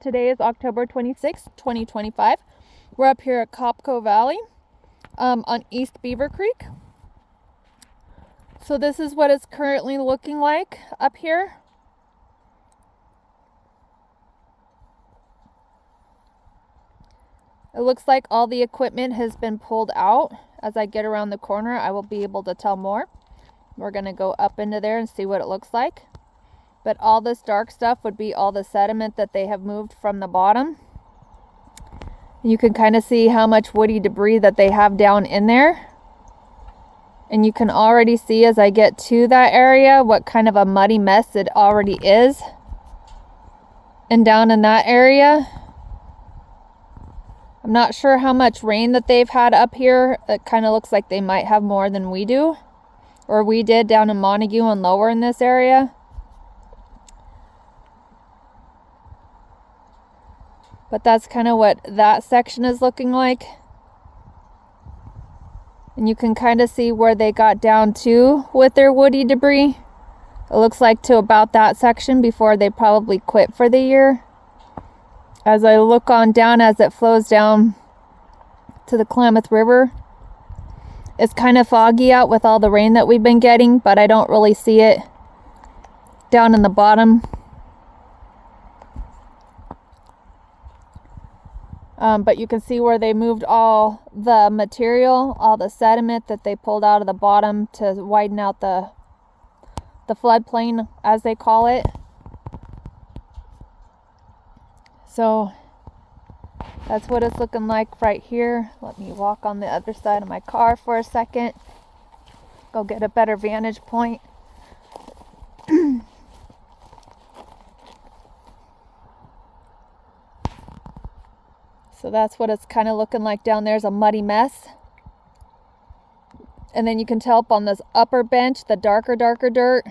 Today is October 26th, 2025. We're up here at Copco Valley on East Beaver Creek. So this is what it's currently looking like up here. It looks like all the equipment has been pulled out. As I get around the corner, I will be able to tell more. We're going to go up into there and see what it looks like. But all this dark stuff would be all the sediment that they have moved from the bottom. You can kind of see how much woody debris that they have down in there. And you can already see as I get to that area what kind of a muddy mess it already is. And down in that area, I'm not sure how much rain that they've had up here. It kind of looks like they might have more than we do. Or we did down in Montague and lower in this area. But that's kind of what that section is looking like. And you can kind of see where they got down to with their woody debris. It looks like to about that section before they probably quit for the year. As I look on down as it flows down to the Klamath River, it's kind of foggy out with all the rain that we've been getting, but I don't really see it down in the bottom. But you can see where they moved all the material, all the sediment that they pulled out of the bottom to widen out the floodplain, as they call it. So that's what it's looking like right here. Let me walk on the other side of my car for a second. Go get a better vantage point. So that's what it's kind of looking like down there, is a muddy mess. And then you can tell up on this upper bench, the darker dirt.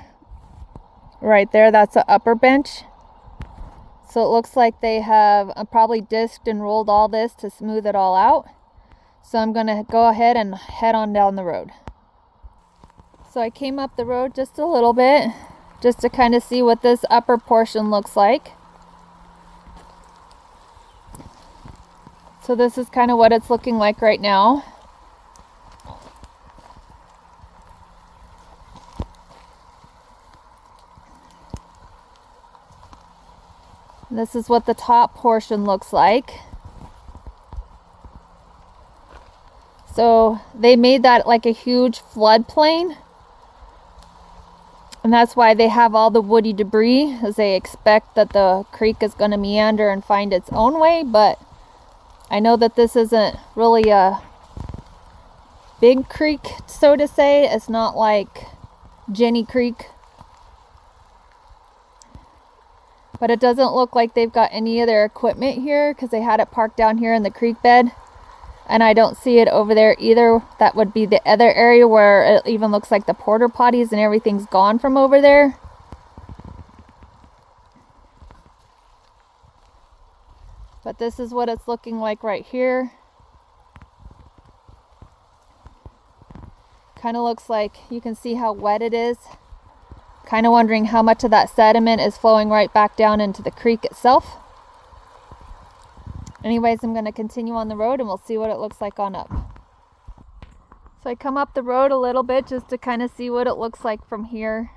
Right there, that's the upper bench. So it looks like they have probably disked and rolled all this to smooth it all out. So I'm going to go ahead and head on down the road. So I came up the road just a little bit, just to kind of see what this upper portion looks like. So this is kind of what it's looking like right now. This is what the top portion looks like. So they made that like a huge floodplain. And that's why they have all the woody debris, as they expect that the creek is going to meander and find its own way. But I know that this isn't really a big creek, so to say. It's not like Jenny Creek. But it doesn't look like they've got any of their equipment here, because they had it parked down here in the creek bed. And I don't see it over there either. That would be the other area where it even looks like the porta potties and everything's gone from over there. But this is what it's looking like right here. Kind of looks like you can see how wet it is. Kind of wondering how much of that sediment is flowing right back down into the creek itself. Anyways, I'm going to continue on the road and we'll see what it looks like on up. So I come up the road a little bit just to kind of see what it looks like from here.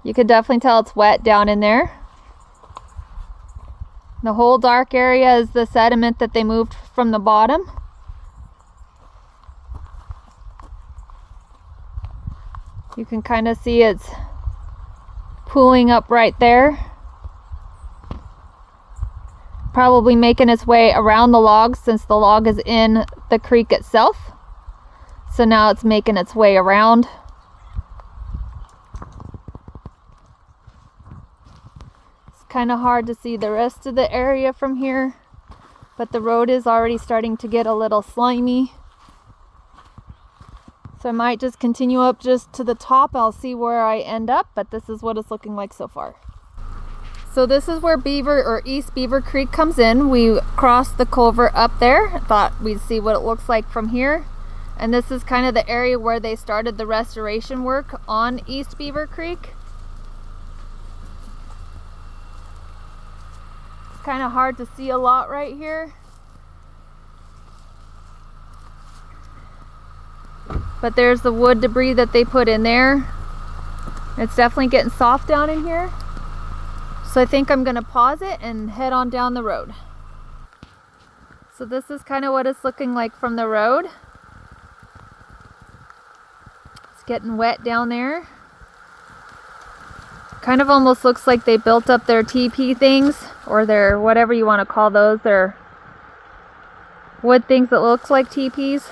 You can definitely tell it's wet down in there. The whole dark area is the sediment that they moved from the bottom. You can kind of see it's pooling up right there. Probably making its way around the log, since the log is in the creek itself. So now it's making its way around. Kind of hard to see the rest of the area from here, but the road is already starting to get a little slimy. So I might just continue up just to the top. I'll see where I end up, but this is what it's looking like so far. So this is where Beaver, or East Beaver Creek, comes in. We crossed the culvert up there. Thought we'd see what it looks like from here. And this is kind of the area where they started the restoration work on East Beaver Creek. kind of hard to see a lot right here. But there's the wood debris that they put in there. It's definitely getting soft down in here. So I think I'm gonna pause it and head on down the road. So this is kind of what it's looking like from the road. It's getting wet down there. Kind of almost looks like they built up their teepee things, or their whatever you want to call those, their wood things that look like teepees.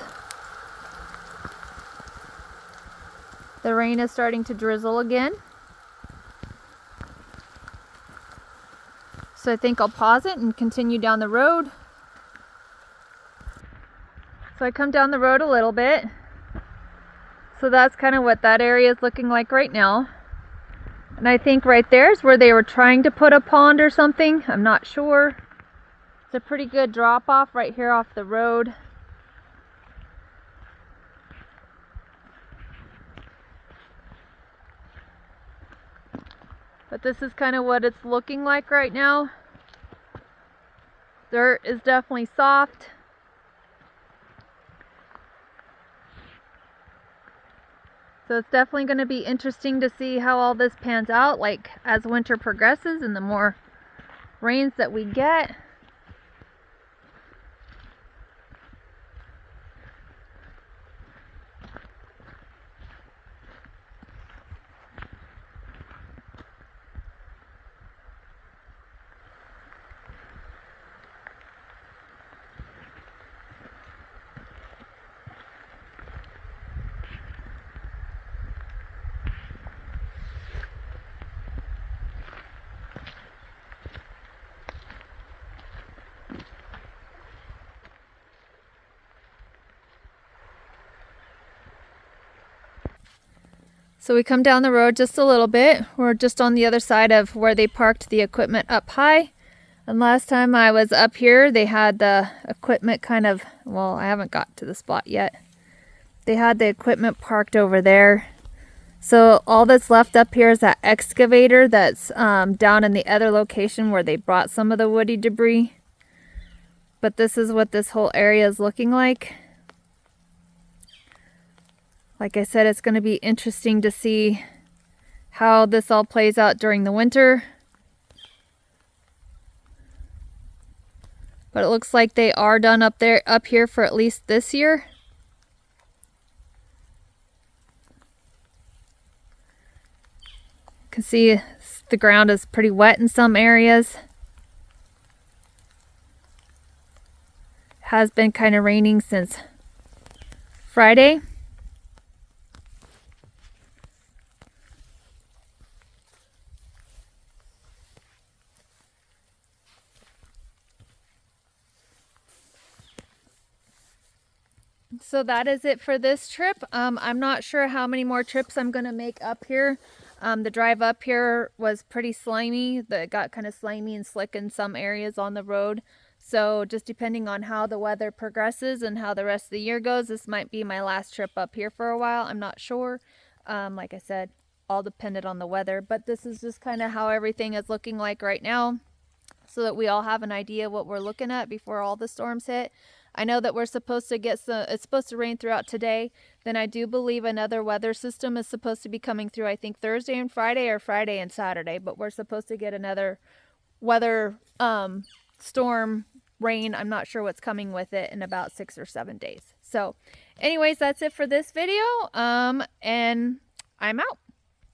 The rain is starting to drizzle again. So I think I'll pause it and continue down the road. So I come down the road a little bit. So that's kind of what that area is looking like right now. And I think right there is where they were trying to put a pond or something. I'm not sure. It's a pretty good drop off right here off the road. But this is kind of what it's looking like right now. Dirt is definitely soft. So it's definitely going to be interesting to see how all this pans out, like as winter progresses and the more rains that we get. So we come down the road just a little bit. We're just on the other side of where they parked the equipment up high. And last time I was up here, they had the equipment kind of, well, I haven't got to the spot yet. They had the equipment parked over there. So all that's left up here is that excavator that's down in the other location where they brought some of the woody debris. But this is what this whole area is looking like. Like I said, it's going to be interesting to see how this all plays out during the winter. But it looks like they are done up here for at least this year. You can see the ground is pretty wet in some areas. It has been kind of raining since Friday. So that is it for this trip. I'm not sure how many more trips I'm going to make up here. The drive up here was pretty slimy. It got kind of slimy and slick in some areas on the road. So just depending on how the weather progresses and how the rest of the year goes, this might be my last trip up here for a while. I'm not sure. Like I said, all dependent on the weather. But this is just kind of how everything is looking like right now, so that we all have an idea what we're looking at before all the storms hit. I know that we're supposed to get it's supposed to rain throughout today. Then I do believe another weather system is supposed to be coming through, I think Thursday and Friday, or Friday and Saturday. But we're supposed to get another weather storm rain. I'm not sure what's coming with it in about 6 or 7 days. So anyways, that's it for this video. And I'm out.